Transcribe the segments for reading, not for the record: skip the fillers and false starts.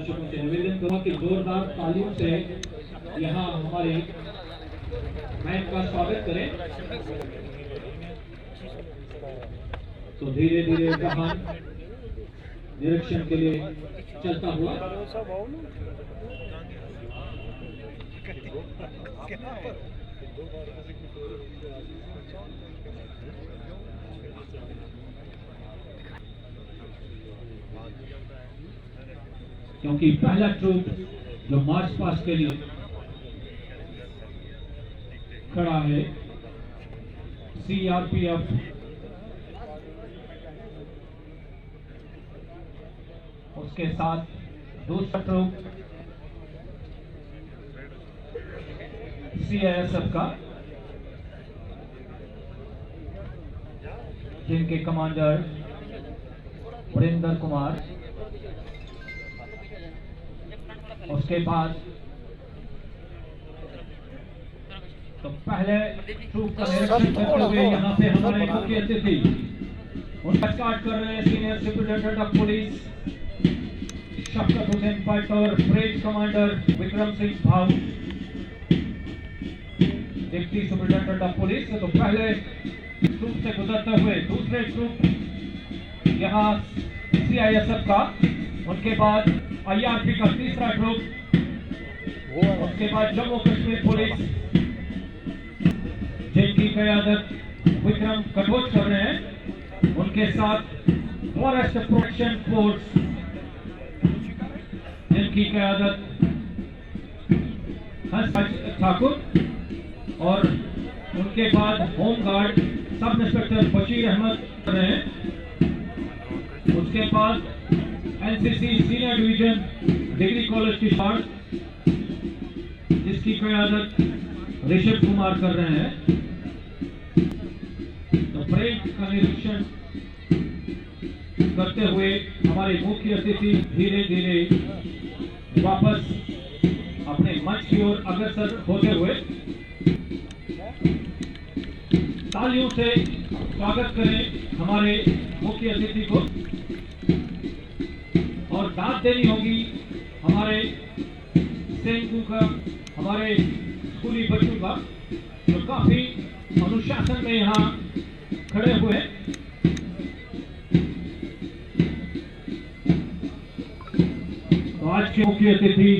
दर्शकों से निवेदन करूंगा कि जोरदार तालियों से यहाँ हमारे मैच का स्वागत करें। तो धीरे धीरे वाहन निरीक्षण के लिए चलता हुआ क्योंकि पहला ट्रूप जो मार्च पास्ट के लिए खड़ा है सीआरपीएफ उसके साथ दूसरा ट्रूप सीआईएसएफ का जिनके कमांडर वरिंदर कुमार, उसके बाद तो पहले ट्रूप का निरीक्षण करते हुए यहाँ पे हमारे मुख्य अतिथि उनका स्टार्ट कर रहे हैं सीनियर सुपरिटेंडेंट ऑफ पुलिस शफकत हुसैन भट्ट और परेड कमांडर विक्रम सिंह भाऊ, डिप्टी सुपरिटेंडेंट ऑफ पुलिस। तो पहले ट्रूप से गुजरते हुए दूसरे ट्रूप यहाँ सीआईएसएफ का, उनके बाद आईआरपी का तीसरा ग्रुप, उसके बाद जम्मू कश्मीर पुलिस जिनकी क़यादत विक्रम कटोच कर रहे हैं, उनके साथ फॉरेस्ट प्रोटेक्शन फोर्स जिनकी क़यादत हंसराज ठाकुर, और उनके बाद home guard sub inspector Bashir Ahmad कर रहे हैं। उसके बाद NCC senior division degree college की पार्ट जिसकी क़यादत ऋषभ कुमार कर रहे हैं। तो परेड का निरीक्षण करते हुए हमारे मुख्य अतिथि धीरे धीरे वापस अपने मंच की ओर अग्रसर होते हुए तालियों से स्वागत करें हमारे मुख्य अतिथि को, और दाद देनी होगी हमारे सैनिकों का, हमारे स्कूली बच्चों का जो काफी अनुशासन में यहाँ खड़े हुए। तो आज के मुख्य अतिथि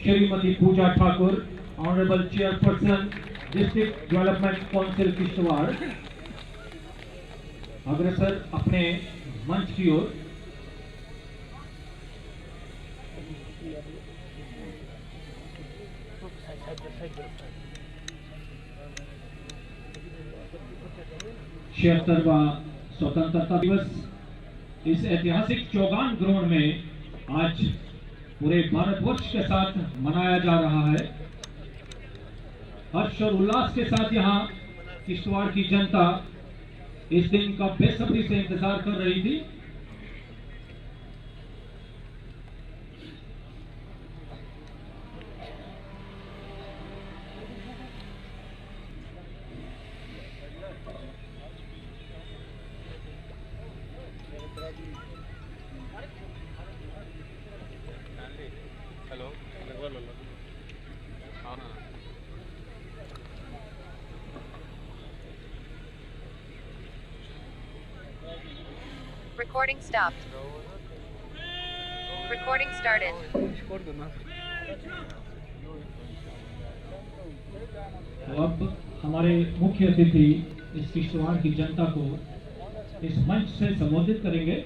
Shrimati Pooja Thakur, honourable chairperson district development council Kishtwar, अग्रसर अपने मंच की ओर। छिहत्तरवां स्वतंत्रता दिवस इस ऐतिहासिक चौगान ग्राउंड में आज पूरे भारतवर्ष के साथ मनाया जा रहा है। हर्ष और उल्लास के साथ यहाँ किश्तवाड़ की जनता इस दिन का बेसब्री से इंतजार कर रही थी। Recording stopped. Recording started. तो अब हमारे मुख्य अतिथि इस किश्तवाड़ की जनता को इस मंच से संबोधित करेंगे।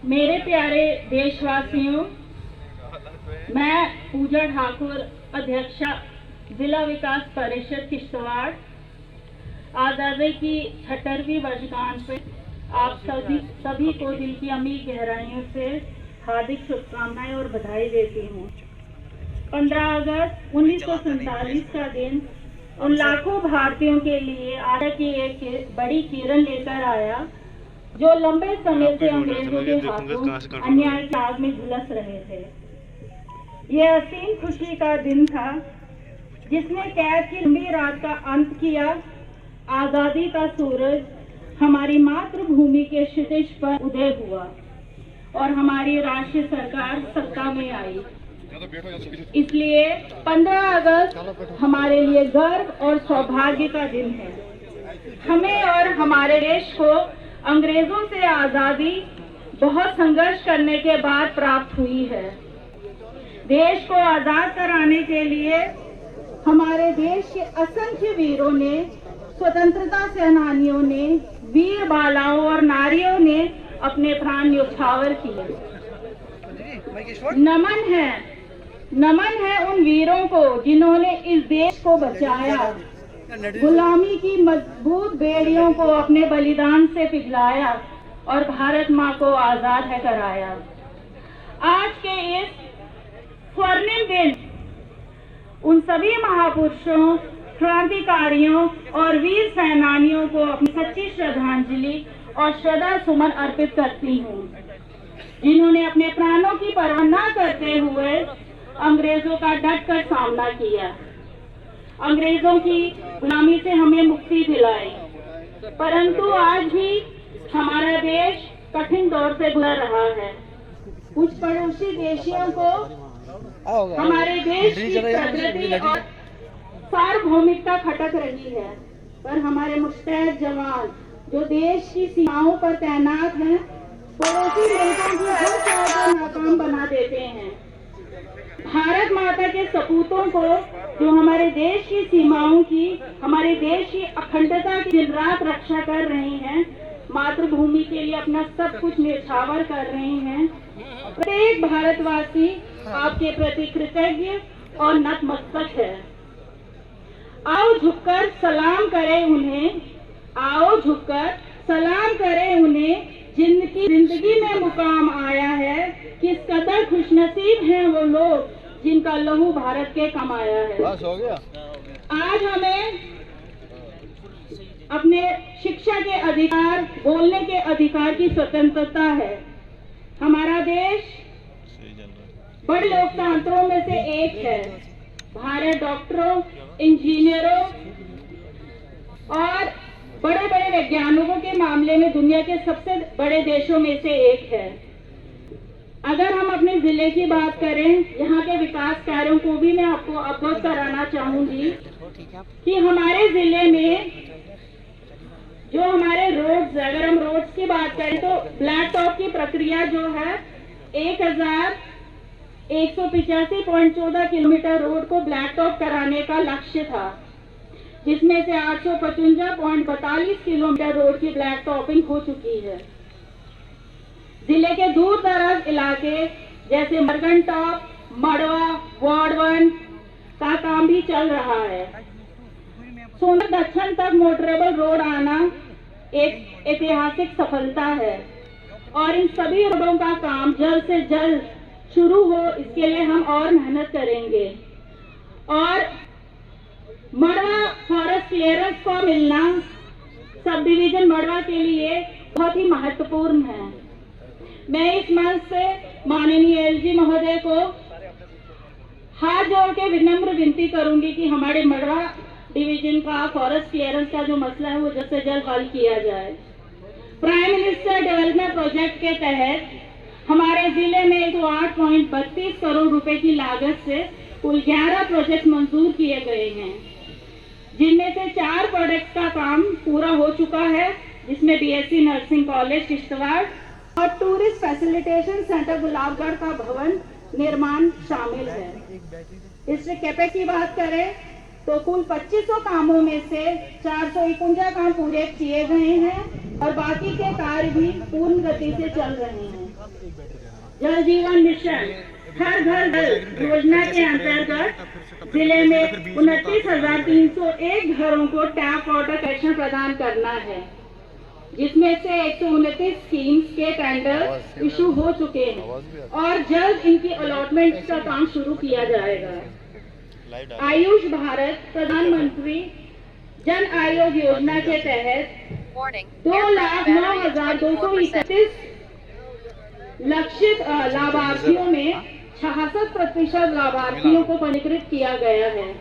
मेरे प्यारे देशवासियों, मैं पूजा ठाकुर, अध्यक्षा जिला विकास परिषद किश्तवाड़, आज़ादी की 76वीं वर्षगांठ पे आप सभी को दिल की अमीर गहराइयों से हार्दिक शुभकामनाएं और बधाई देती हूँ। 15 अगस्त 1947 का दिन उन लाखों भारतीयों के लिए आशा की एक बड़ी किरण लेकर आया जो लंबे समय से अंग्रेजों के हाथों अन्याय की आग में झुलस रहे थे। ये असीम खुशी का दिन था जिसने कैद की लंबी रात का अंत किया। आजादी का सूरज हमारी मातृभूमि के क्षितिज पर उदय हुआ और हमारी राष्ट्रीय सरकार सत्ता में आई। इसलिए 15 अगस्त हमारे लिए गर्व और सौभाग्य का दिन है। हमें और हमारे देश को अंग्रेजों से आजादी बहुत संघर्ष करने के बाद प्राप्त हुई है। देश को आजाद कराने के लिए हमारे देश के असंख्य वीरों ने, स्वतंत्रता सेनानियों ने, वीर बालाओं और नारियों ने अपने प्राण न्यौछावर किए। नमन है उन वीरों को जिन्होंने इस देश को बचाया, गुलामी की मजबूत बेड़ियों को अपने बलिदान से पिघलाया और भारत माँ को आजाद है कराया। आज के इस स्वर्णिम दिन उन सभी महापुरुषों, क्रांतिकारियों और वीर सेनानियों को अपनी सच्ची श्रद्धांजलि और श्रद्धा सुमन अर्पित करती हूँ, जिन्होंने अपने प्राणों की परवाह न करते हुए अंग्रेजों का डटकर सामना किया, अंग्रेजों की गुलामी से हमें मुक्ति दिलाई। परंतु आज भी हमारा देश कठिन दौर से गुजर रहा है। कुछ पड़ोसी देशों को हमारे देश की प्रगति और सार्वभौमिकता खटक रही है, पर हमारे मुस्तैद जवान जो देश की सीमाओं पर तैनात हैं, पड़ोसी मुल्कों की हर चाल नाकाम बना देते हैं। भारत माता के सपूतों को जो हमारे देश की सीमाओं की, हमारे देश की अखंडता की दिन रात रक्षा कर रहे हैं, मातृभूमि के लिए अपना सब कुछ न्यौछावर कर रहे हैं, प्रत्येक भारतवासी आपके प्रति कृतज्ञ और नतमस्तक है। आओ झुककर सलाम करें उन्हें, आओ झुककर सलाम करें उन्हें जिनकी जिंदगी में मुकाम आया है। किस कदर खुशनसीब हैं वो लोग जिनका लहू भारत के कमाया है। बस हो गया। आज हमें अपने शिक्षा के अधिकार, बोलने के अधिकार की स्वतंत्रता है। हमारा देश बड़े लोकतंत्रों में से एक है। भारत डॉक्टरों, इंजीनियरों और बड़े बड़े वैज्ञानिकों के मामले में दुनिया के सबसे बड़े देशों में से एक है। अगर हम अपने जिले की बात करें, यहाँ के विकास कार्यों को भी मैं आपको अवगत कराना चाहूंगी कि हमारे जिले में जो हमारे रोड्स, अगर हम रोड्स की बात करें तो ब्लैक टॉप की प्रक्रिया जो है 1185.14 किलोमीटर रोड को ब्लैक टॉप कराने का लक्ष्य था, जिसमें से 855.42 किलोमीटर रोड की ब्लैक टॉपिंग हो चुकी है। जिले के दूर दराज इलाके जैसे मरगन टॉप, मड़वा, वार्ड 1 का काम भी चल रहा है। सोनभद्र दक्षिण तक मोटरेबल रोड आना एक ऐतिहासिक सफलता है और इन सभी रोडों का काम जल्द से जल्द शुरू हो, इसके लिए हम और मेहनत करेंगे। और मड़वा फॉरेस्ट क्लियरेंस को मिलना सब डिवीजन मड़वा के लिए बहुत ही महत्वपूर्ण है। मैं इस मंच से माननीय एलजी महोदय को हाथ जोड़ के विनम्र विनती करूंगी कि हमारे मड़वा डिवीजन का फॉरेस्ट क्लियरेंस का जो मसला है वो जल्द से जल्द हल किया जाए। प्राइम मिनिस्टर डेवलपमेंट प्रोजेक्ट के तहत हमारे जिले में 108.32 करोड़ रुपए की लागत से कुल 11 प्रोजेक्ट मंजूर किए गए हैं, जिनमें से 4 प्रोजेक्ट का काम पूरा हो चुका है, जिसमें बीएससी नर्सिंग कॉलेज किश्तवाड़ और टूरिस्ट फैसिलिटेशन सेंटर गुलाबगढ़ का भवन निर्माण शामिल है। डिस्ट्रिक्ट कैपेक्स की बात करें तो कुल 2500 कामों में से 451 काम पूरे किए गए हैं और बाकी के कार्य भी पूर्ण गति से चल रहे हैं। जल जीवन मिशन हर घर जल योजना के अंतर्गत जिले में 29,301 घरों को टैप वाटर कनेक्शन प्रदान करना है, जिसमें से 129 स्कीम्स के टेंडर इशू हो चुके हैं और जल्द इनकी अलॉटमेंट का काम शुरू किया जाएगा। आयुष भारत प्रधानमंत्री जन आरोग्य योजना के तहत 2,09,231 लक्षित लाभार्थियों में 66% लाभार्थियों को पंजीकृत किया गया है।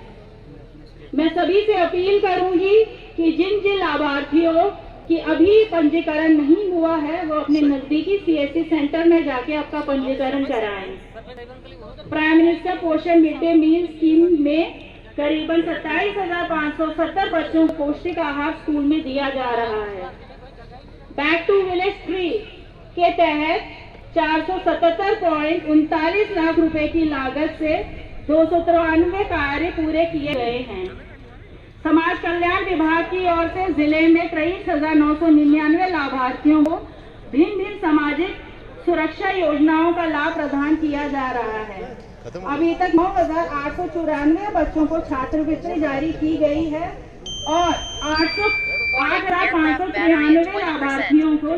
मैं सभी से अपील करूंगी कि जिन जिन लाभार्थियों की अभी पंजीकरण नहीं हुआ है वो अपने नजदीकी CSC सेंटर में जाके आपका पंजीकरण कराएं। प्राइम मिनिस्टर पोषण मिड डे मील स्कीम में करीबन 27,570 बच्चों को पौष्टिक आहार स्कूल में दिया जा रहा है। बैक टू विलेज 3 के तहत 477.39 लाख रुपए की लागत से 293 कार्य पूरे किए गए हैं। समाज कल्याण विभाग की ओर से जिले में 23,999 लाभार्थियों को भिन्न भिन्न सामाजिक सुरक्षा योजनाओं का लाभ प्रदान किया जा रहा है। अभी तक 9,894 बच्चों को छात्रवृत्ति जारी की गई है और 8,593 लाभार्थियों को